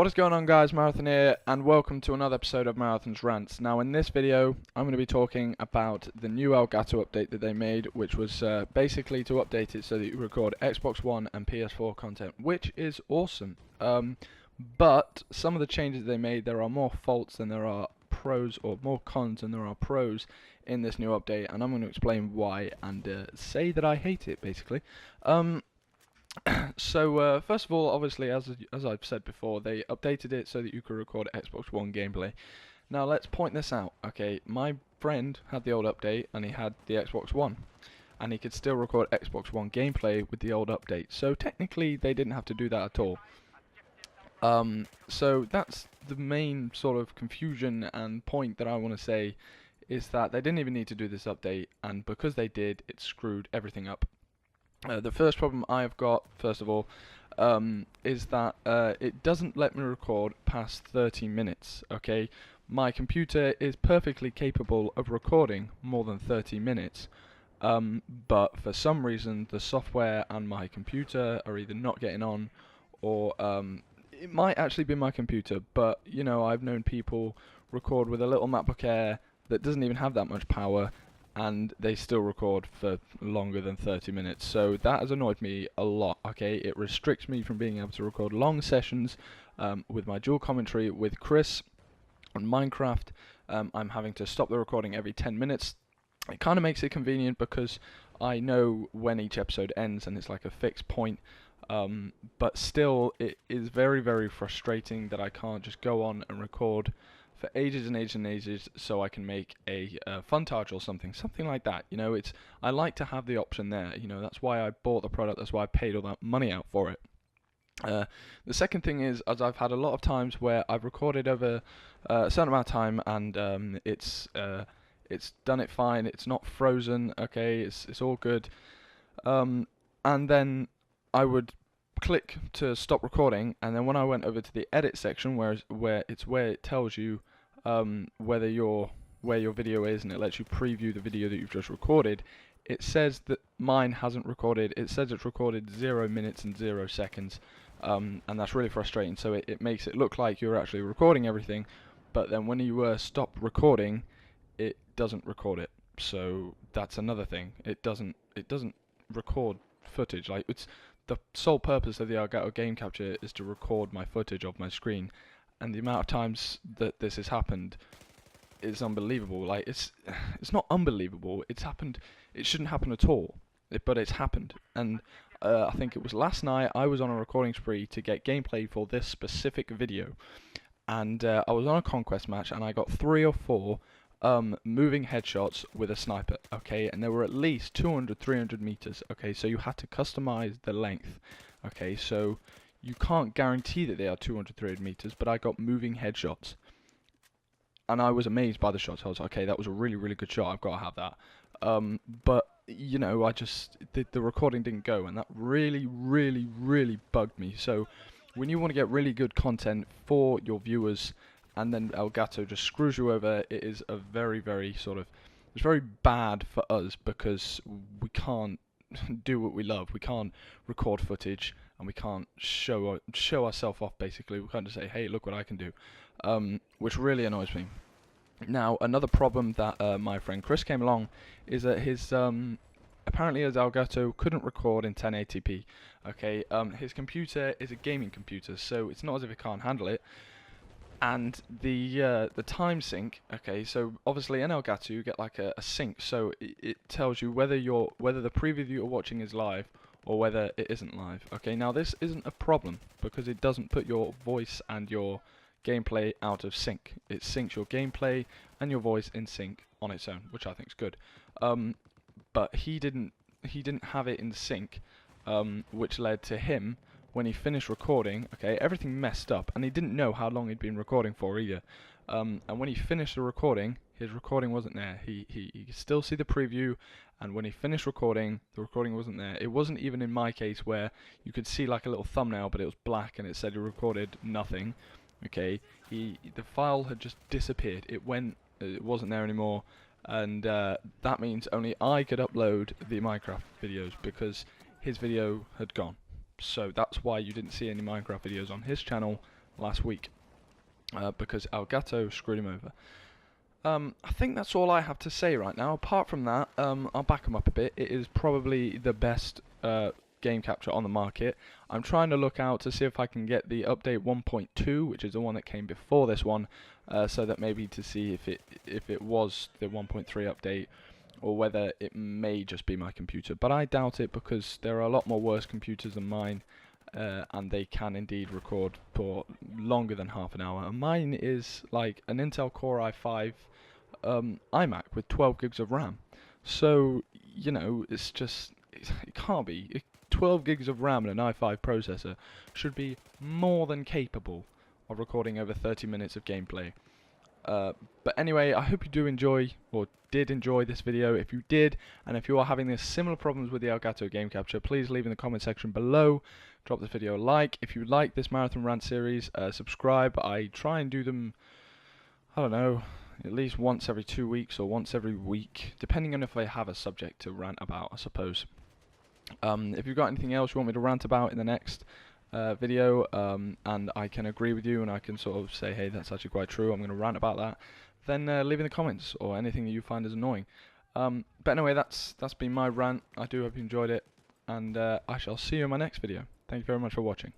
What is going on, guys? Marathon here, and welcome to another episode of Marathon's Rants. Now in this video I'm going to be talking about the new Elgato update that they made, which was basically to update it so that you record Xbox One and PS4 content, which is awesome. But some of the changes they made, there are more faults than there are pros, or more cons than there are pros in this new update, and I'm going to explain why and say that I hate it, basically. So first of all, obviously, as I've said before, they updated it so that you could record Xbox One gameplay. Now let's point this out. Okay, my friend had the old update and he had the Xbox One, and he could still record Xbox One gameplay with the old update. So technically, they didn't have to do that at all. So that's the main sort of confusion and point that I want to say, is that they didn't even need to do this update, and because they did, it screwed everything up. The first problem I've got, first of all, is that it doesn't let me record past 30 minutes, okay? My computer is perfectly capable of recording more than 30 minutes, but for some reason the software and my computer are either not getting on, or it might actually be my computer, but, you know, I've known people record with a little MacBook Air that doesn't even have that much power, and they still record for longer than 30 minutes. So that has annoyed me a lot, okay? It restricts me from being able to record long sessions with my dual commentary with Chris on Minecraft. I'm having to stop the recording every 10 minutes. It kind of makes it convenient because I know when each episode ends and it's like a fixed point. But still, it is very, very frustrating that I can't just go on and record for ages and ages and ages, so I can make a funtage or something like that. You know, I like to have the option there. You know, that's why I bought the product. That's why I paid all that money out for it. The second thing is, as I've had a lot of times where I've recorded over a certain amount of time, and it's done it fine. It's not frozen. Okay, it's all good. And then I would click to stop recording, and then when I went over to the edit section, where it tells you where your video is, and it lets you preview the video that you've just recorded, it says that mine hasn't recorded. It says it's recorded 0 minutes and 0 seconds, and that's really frustrating. So it makes it look like you're actually recording everything, but then when you stop recording, it doesn't record it. So that's another thing. It doesn't record footage. Like, it's the sole purpose of the Elgato game capture is to record my footage of my screen, and the amount of times that this has happened is unbelievable. Like, it's not unbelievable. It's happened. It shouldn't happen at all, but it's happened. And I think it was last night I was on a recording spree to get gameplay for this specific video, and I was on a conquest match, and I got 3 or 4 moving headshots with a sniper, okay, and they were at least 200-300 meters, okay, so you had to customize the length, okay, so you can't guarantee that they are 200-300 meters, but I got moving headshots, and I was amazed by the shots. I was like, okay, that was a really, really good shot, I've got to have that, but, you know, the recording didn't go, and that really, really, really bugged me. So when you want to get really good content for your viewers, and then Elgato just screws you over, it is a very, very it's very bad for us, because we can't do what we love. We can't record footage, and we can't show ourselves off, basically. We can't just say, hey, look what I can do, which really annoys me. Now, another problem that my friend Chris came along is that his apparently his Elgato couldn't record in 1080p. Okay, his computer is a gaming computer, so it's not as if it can't handle it. And the time sync, okay, so obviously in Elgato you get like a sync, so it tells you whether the preview you're watching is live or whether it isn't live. Okay, now this isn't a problem because it doesn't put your voice and your gameplay out of sync. It syncs your gameplay and your voice in sync on its own, which I think is good. But he didn't have it in sync, which led to him, when he finished recording, okay, everything messed up, and he didn't know how long he'd been recording for either. And when he finished the recording, his recording wasn't there. He could still see the preview, and when he finished recording, the recording wasn't there. It wasn't even in my case where you could see like a little thumbnail, but it was black and it said he recorded nothing. Okay, the file had just disappeared. It wasn't there anymore, and that means only I could upload the Minecraft videos because his video had gone. So that's why you didn't see any Minecraft videos on his channel, last week because Elgato screwed him over. I think that's all I have to say right now. Apart from that, I'll back him up a bit. It is probably the best game capture on the market. I'm trying to look out to see if I can get the update 1.2, which is the one that came before this one, so that maybe to see if it was the 1.3 update or whether it may just be my computer. But I doubt it because there are a lot more worse computers than mine. And they can indeed record for longer than half an hour. And mine is like an Intel Core i5 iMac with 12 gigs of RAM. So, you know, it's just, it can't be. 12 gigs of RAM and an i5 processor should be more than capable of recording over 30 minutes of gameplay. But anyway, I hope you do enjoy, or did enjoy this video. If you did, and if you are having this similar problems with the Elgato game capture, please leave in the comment section below. Drop this video a like. If you like this Marathon Rant series, subscribe. I try and do them, I don't know, at least once every 2 weeks or once every week, depending on if I have a subject to rant about, I suppose. If you've got anything else you want me to rant about in the next video, and I can agree with you and I can sort of say, hey, that's actually quite true, I'm going to rant about that, then leave in the comments, or anything that you find is annoying. But anyway, that's been my rant. I do hope you enjoyed it, and I shall see you in my next video. Thank you very much for watching.